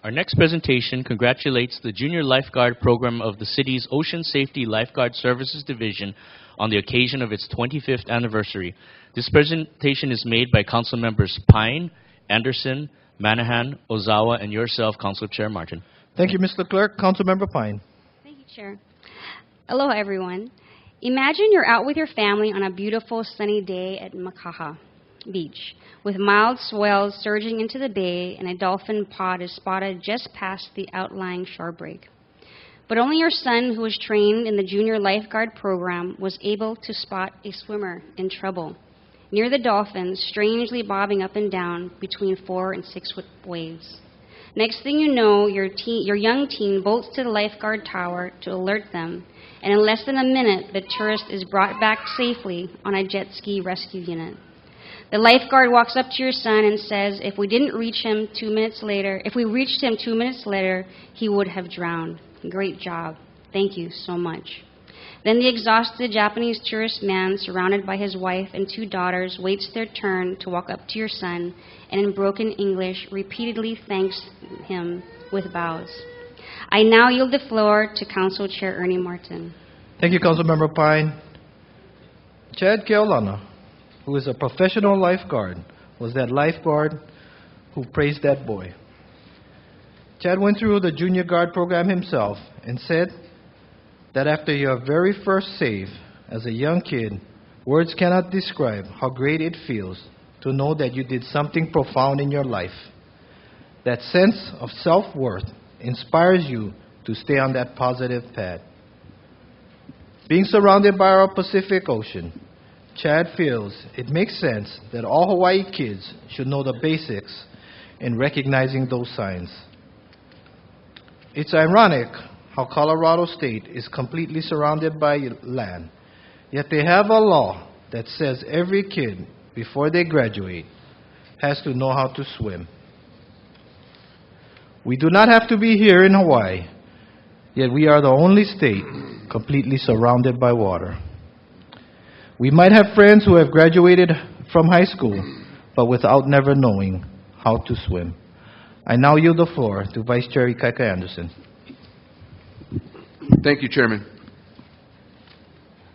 Our next presentation congratulates the Junior Lifeguard Program of the city's Ocean Safety Lifeguard Services Division on the occasion of its 25th anniversary. This presentation is made by Council Members Pine, Anderson, Manahan, Ozawa, and yourself, Council Chair Martin. Thank you, Mr. Clerk. Councilmember Pine. Thank you, Chair. Hello, everyone. Imagine you're out with your family on a beautiful sunny day at Makaha Beach, with mild swells surging into the bay, and a dolphin pod is spotted just past the outlying shore break. But only your son, who was trained in the Junior Lifeguard Program, was able to spot a swimmer in trouble near the dolphins, strangely bobbing up and down between 4 and 6 foot waves. Next thing you know, your young teen bolts to the lifeguard tower to alert them, and in less than a minute, the tourist is brought back safely on a jet ski rescue unit. The lifeguard walks up to your son and says, if we reached him 2 minutes later, he would have drowned. Great job. Thank you so much. Then the exhausted Japanese tourist man, surrounded by his wife and 2 daughters, waits their turn to walk up to your son, and in broken English repeatedly thanks him with bows. I now yield the floor to Council Chair Ernie Martin. Thank you, Councilmember Pine. Chad Keaulana, who is a professional lifeguard, was that lifeguard who praised that boy. Chad went through the Junior Guard program himself and said that after your very first save as a young kid, words cannot describe how great it feels to know that you did something profound in your life. That sense of self-worth inspires you to stay on that positive path. Being surrounded by our Pacific Ocean, Chad feels it makes sense that all Hawaii kids should know the basics in recognizing those signs. It's ironic how Colorado State is completely surrounded by land, yet they have a law that says every kid, before they graduate, has to know how to swim. We do not have to be here in Hawaii, yet we are the only state completely surrounded by water. We might have friends who have graduated from high school, but without never knowing how to swim. I now yield the floor to Vice Chair Ikaika Anderson. Thank you, Chairman.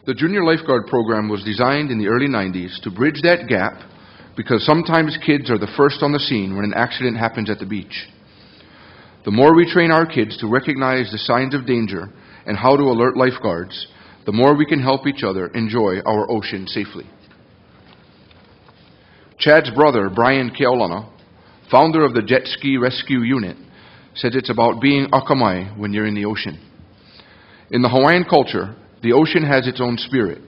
The Junior Lifeguard Program was designed in the early 90s to bridge that gap, because sometimes kids are the first on the scene when an accident happens at the beach. The more we train our kids to recognize the signs of danger and how to alert lifeguards, the more we can help each other enjoy our ocean safely. Chad's brother, Brian Keaulana, founder of the Jet Ski Rescue Unit, says it's about being akamai when you're in the ocean. In the Hawaiian culture, the ocean has its own spirit,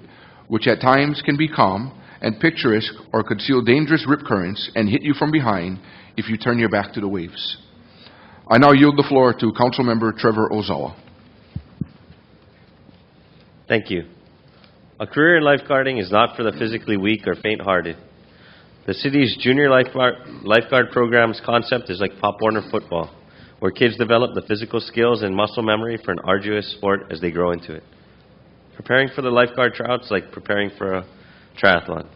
which at times can be calm and picturesque or conceal dangerous rip currents and hit you from behind if you turn your back to the waves. I now yield the floor to Councilmember Trevor Ozawa. Thank you. A career in lifeguarding is not for the physically weak or faint-hearted. The city's Junior Lifeguard Program's concept is like Pop Warner football, where kids develop the physical skills and muscle memory for an arduous sport as they grow into it. Preparing for the lifeguard tryouts is like preparing for a triathlon.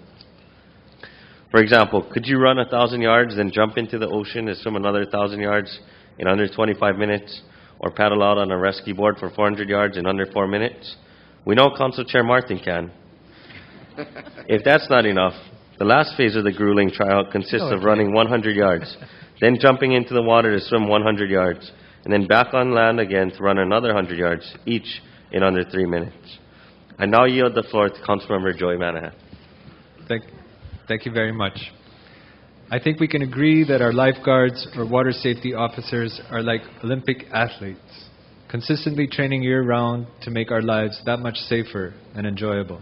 For example, could you run 1,000 yards, then jump into the ocean and swim another 1,000 yards in under 25 minutes, or paddle out on a rescue board for 400 yards in under 4 minutes? We know Council Chair Martin can. If that's not enough, the last phase of the grueling tryout consists of running 100 yards, then jumping into the water to swim 100 yards, and then back on land again to run another 100 yards, each in under 3 minutes. I now yield the floor to Councilmember Joey Manahan. Thank you very much. I think we can agree that our lifeguards or water safety officers are like Olympic athletes, consistently training year-round to make our lives that much safer and enjoyable.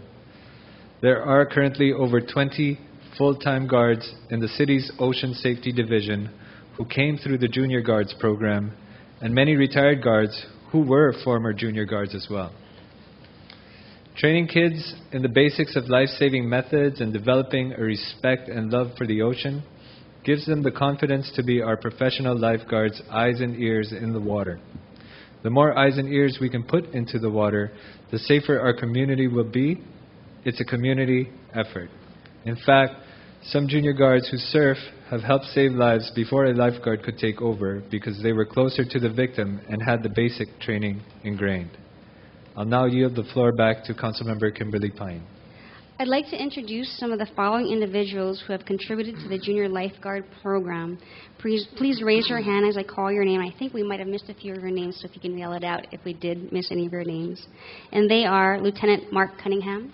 There are currently over 20 full-time guards in the city's Ocean Safety Division who came through the Junior Guards program, and many retired guards who were former junior guards as well. Training kids in the basics of life-saving methods and developing a respect and love for the ocean gives them the confidence to be our professional lifeguards' eyes and ears in the water. The more eyes and ears we can put into the water, the safer our community will be. It's a community effort. In fact, Some junior guards who surf have helped save lives before a lifeguard could take over because they were closer to the victim and had the basic training ingrained. I'll now yield the floor back to Councilmember Kymberly Pine. I'd like to introduce some of the following individuals who have contributed to the Junior Lifeguard Program. Please raise your hand as I call your name. I think we might have missed a few of your names, so if you can yell it out if we did miss any of your names. And they are Lieutenant Mark Cunningham,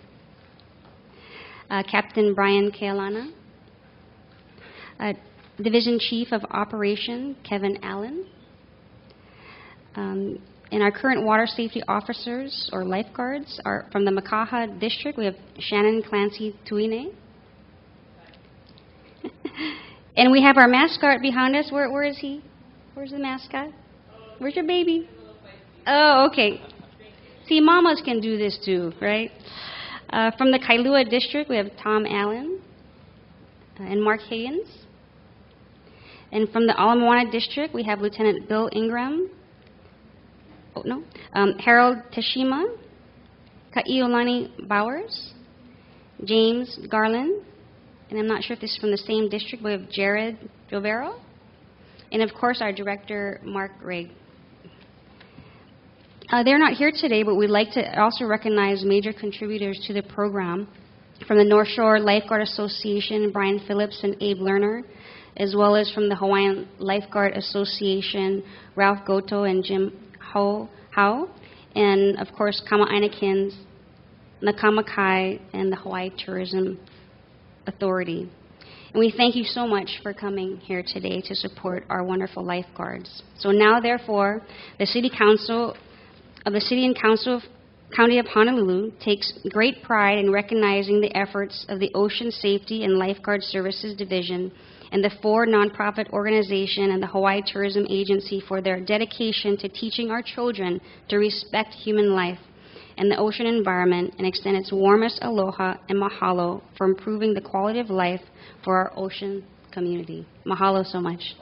Captain Brian Kealana, Division Chief of Operation Kevin Allen, and our current water safety officers or lifeguards are from the Makaha District. We have Shannon Clancy Tuine. And we have our mascot behind us. Where is he? Where's the mascot? Where's your baby? Oh, okay. See, mamas can do this too, right? From the Kailua District, we have Tom Allen and Mark Higgins. And from the Ala Moana District, we have Lieutenant Bill Ingram, Harold Teshima, Ka'iolani Bowers, James Garland, and I'm not sure if this is from the same district, but we have Jared Jovero, and of course our director, Mark Rigg. They're not here today, but we'd like to also recognize major contributors to the program from the North Shore Lifeguard Association, Brian Phillips and Abe Lerner, as well as from the Hawaiian Lifeguard Association, Ralph Goto and Jim Howe, and of course Kama'ainakins, Nakamakai, and the Hawaii Tourism Authority. And we thank you so much for coming here today to support our wonderful lifeguards. So now, therefore, the City Council of the City and County of Honolulu takes great pride in recognizing the efforts of the Ocean Safety and Lifeguard Services Division and the 4 nonprofit organizations and the Hawaii Tourism Agency for their dedication to teaching our children to respect human life and the ocean environment, and extend its warmest aloha and mahalo for improving the quality of life for our ocean community. Mahalo so much.